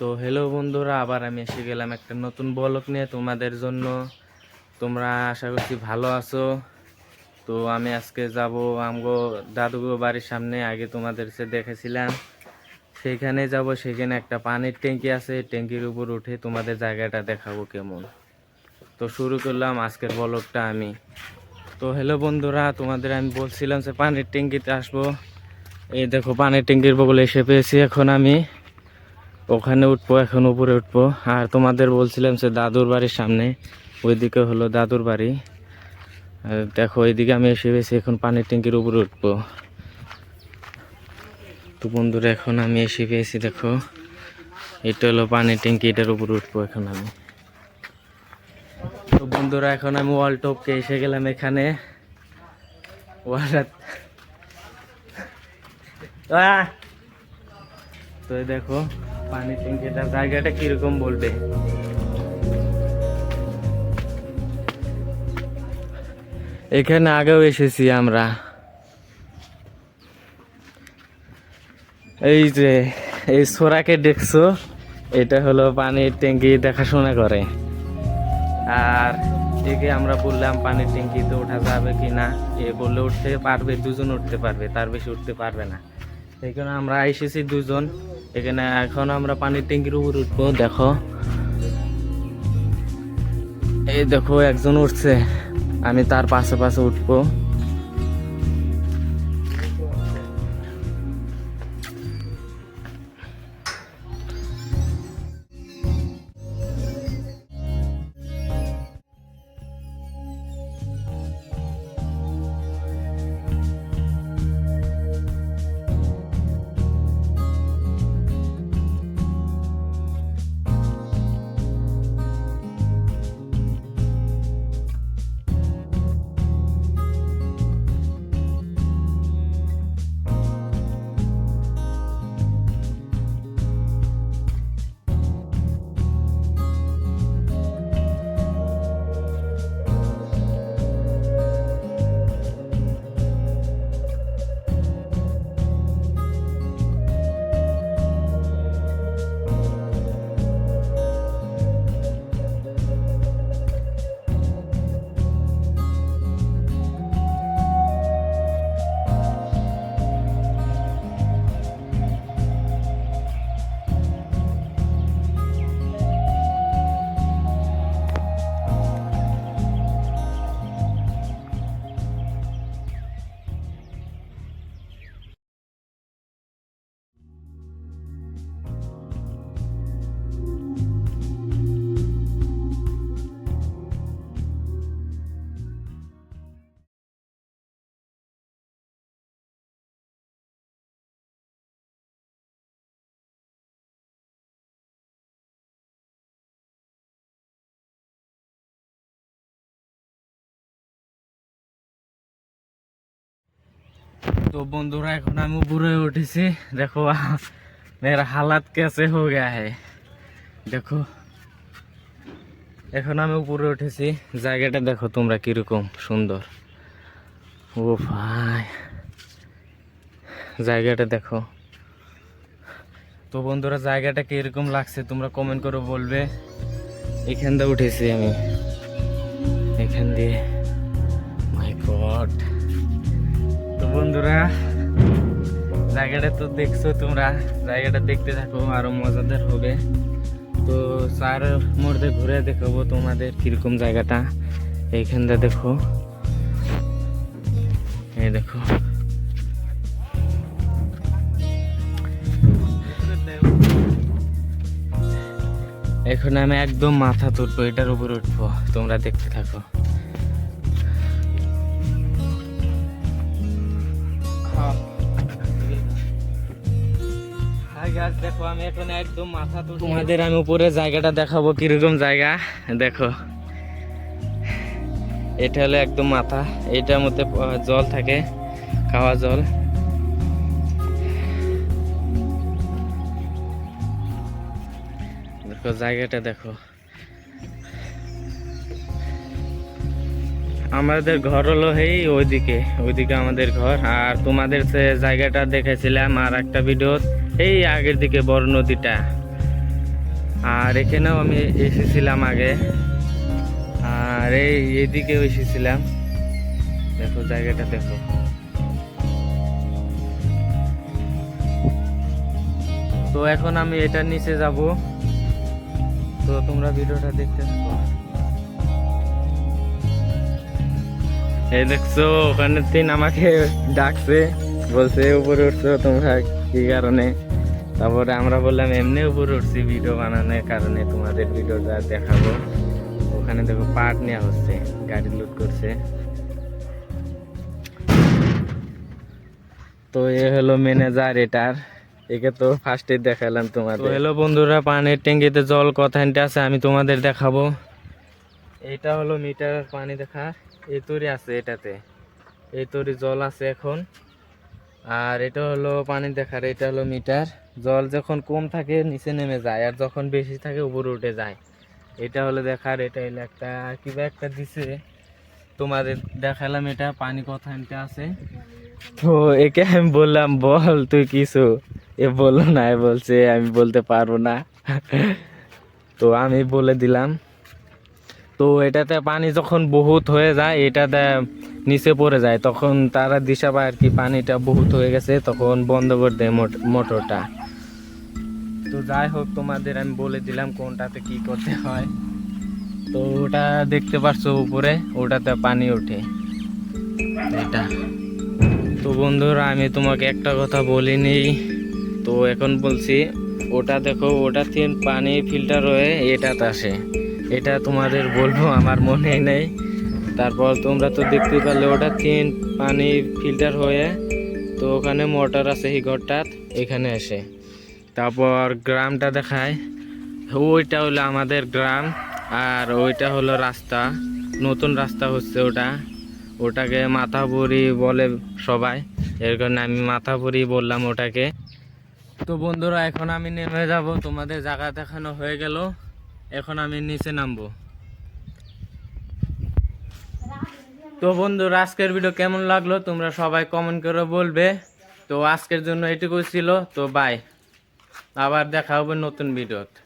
তো হ্যালো বন্ধুরা, আবার আমি এসে গেলাম একটা নতুন ব্লগ নিয়ে তোমাদের জন্য। তোমরা আশা করছি ভালো আছো। তো আমি আজকে যাব আমগো দাদুগো বাড়ির সামনে, আগে তোমাদের সে দেখেছিলাম সেইখানে যাব। সেখানে একটা পানির ট্যাঙ্কি আছে, ট্যাঙ্কির উপর উঠে তোমাদের জায়গাটা দেখাবো কেমন। তো শুরু করলাম আজকের ব্লগটা আমি। তো হ্যালো বন্ধুরা, তোমাদের আমি বলছিলাম যে পানির ট্যাঙ্কিতে আসবো। এই দেখো পানির ট্যাঙ্কির বগলে এসে পেয়েছি। এখন আমি ওখানে উঠবো, এখন উপরে উঠবো। আর তোমাদের বলছিলাম যে দাদুর বাড়ির সামনে, ওইদিকে হলো দাদুর বাড়ি। আর দেখো এইদিকে আমি এসে পেয়েছি, এখন পানির ট্যাঙ্কির উপরে উঠবো। তো বন্ধুরা এখন আমি এসে পেয়েছি, দেখো এটা হলো পানির ট্যাঙ্কি, এটার উপরে উঠবো এখন আমি। তো বন্ধুরা এখন আমি ওয়াল টপকে এসে গেলাম এখানে। তো এই দেখো পানির ট্যাঙ্কিটার জায়গাটা কিরকম বলবে। এখানে আগেও এসেছি আমরা। এই যে এই সোরাকে দেখছো, এটা হলো পানির ট্যাঙ্কি দেখাশোনা করে। আর একে আমরা বললাম পানির ট্যাঙ্কিতে ওঠা যাবে কি না, এ বললে উঠতে পারবে, দুজন উঠতে পারবে, তার বেশি উঠতে পারবে না। এখানে আমরা এসেছি দুজন এখানে। এখন আমরা পানির ট্যাঙ্কির উপর উঠবো। দেখো এই দেখো একজন উঠছে, আমি তার পাশে পাশে উঠবো। तो बंधुरा এখন আমি উপরে উঠেছি। দেখো मेरा हालत कैसे हो गया है, দেখো এখন আমি উপরে উঠেছি। জায়গাটা দেখো তোমরা কিরকম সুন্দর। ও ভাই জায়গাটা দেখো। তো বন্ধুরা জায়গাটা কিরকম লাগছে তোমরা কমেন্ট করে বলবে। এখান দিয়ে উঠেছি আমি, এখান দিয়ে। মাই গড। তো বন্ধুরা জায়গাটা তো দেখছো তোমরা, জায়গাটা দেখতে থাকো আরো মজাদার হবে। তো চার মধ্যে ঘুরে দেখাবো তোমাদের কিরকম জায়গাটা। এইখানটা দেখো, এই দেখো এখন আমি একদম মাথা তুলবো, এটার উপর উঠবো, তোমরা দেখতে থাকো। দেখো আমি এখন একদম মাথা তুলবো, তোমাদের আমি উপরে জায়গাটা দেখাবো কিরকম জায়গা। দেখো এটা হলো একদম মাথা, এটার মধ্যে জল থাকে, খাওয়া জল। দেখো জায়গাটা দেখো। আমাদের ঘর হলো এই ওইদিকে, ওইদিকে আমাদের ঘর। আর তোমাদের জায়গাটা দেখেছিলাম আর একটা ভিডিও, এই আগের দিকে বড় নদীটা, আর এখানেও আমি এসেছিলাম আগে, আর এইদিকেও এসেছিলাম। দেখো জায়গাটা দেখো। তো এখন আমি এটার নিচে যাব, তো তোমরা ভিডিওটা দেখতে থাকো। এই দেখছো ওখানে তিন আমাকে ডাকছে, বলছে উপরে উঠছো তোমরা কি কারণে। তারপরে আমরা বললাম এমনি উপরে উঠছি ভিডিও বানানোর কারণে, তোমাদের ভিডিওটা দেখাবো। ওখানে দেখো পার্ট নেওয়া হচ্ছে, গাড়ি লুট করছে। তো এ হলো ম্যানেজার এটার, একে তো ফার্স্টে দেখালাম তোমাদের। হ্যালো বন্ধুরা, পানির ট্যাঙ্কিতে জল কতখানি আছে আমি তোমাদের দেখাবো। এটা হলো মিটার পানি দেখা, এই তরি আছে এটাতে, এই তরি জল আছে এখন। আর এটা হলো পানি দেখার, এটা হলো মিটার। জল যখন কম থাকে নিচে নেমে যায়, আর যখন বেশি থাকে উপরে উঠে যায়। এটা হলো দেখার, এটা হলো একটা কিবা একটা দিছে তোমাদের দেখালাম। এটা পানি কতখানি আছে। তো একে আমি বললাম বল তুই কিছু, এ বললো না, এ বলছে আমি বলতে পারবো না। তো আমি বলে দিলাম। তো এটাতে পানি যখন বহুত হয়ে যায়, এটাতে নিচে পড়ে যায়, তখন তারা দিশা পায় আর কি পানিটা বহুত হয়ে গেছে, তখন বন্ধ করে দেয় মোটরটা। তো যাই হোক তোমাদের আমি বলে দিলাম কোনটাতে কি করতে হয়। তো ওটা দেখতে পাচ্ছো উপরে, ওটাতে পানি ওঠে এটা। তো বন্ধুরা আমি তোমাকে একটা কথা বলিনি, তো এখন বলছি। ওটা দেখো, ওটা থেকে পানি ফিল্টার হয়ে এটাতে আসে, এটা তোমাদের বলবো আমার মনে নেই। তারপর তোমরা তো দেখতে পারলে ওটা থেকে পানি ফিল্টার হয়ে, তো ওখানে মোটর আছে এই ঘরটাত, এখানে আসে। তারপর গ্রামটা দেখায়, ওইটা হলো আমাদের গ্রাম, আর ওইটা হলো রাস্তা, নতুন রাস্তা হচ্ছে ওটা। ওটাকে মাথাপুরি বলে সবাই, এর কারণে আমি মাথাপুরি বললাম ওটাকে। তো বন্ধুরা এখন আমি নেমে যাব, তোমাদের জায়গা দেখানো হয়ে গেল, এখন আমি নিচে নামবো। তো বন্ধুরা আজকের ভিডিও কেমন লাগলো তোমরা সবাই কমেন্ট করে বলবে। তো আজকের জন্য এটুকুই ছিল, তো বাই, আবার দেখা হবে নতুন ভিডিওতে।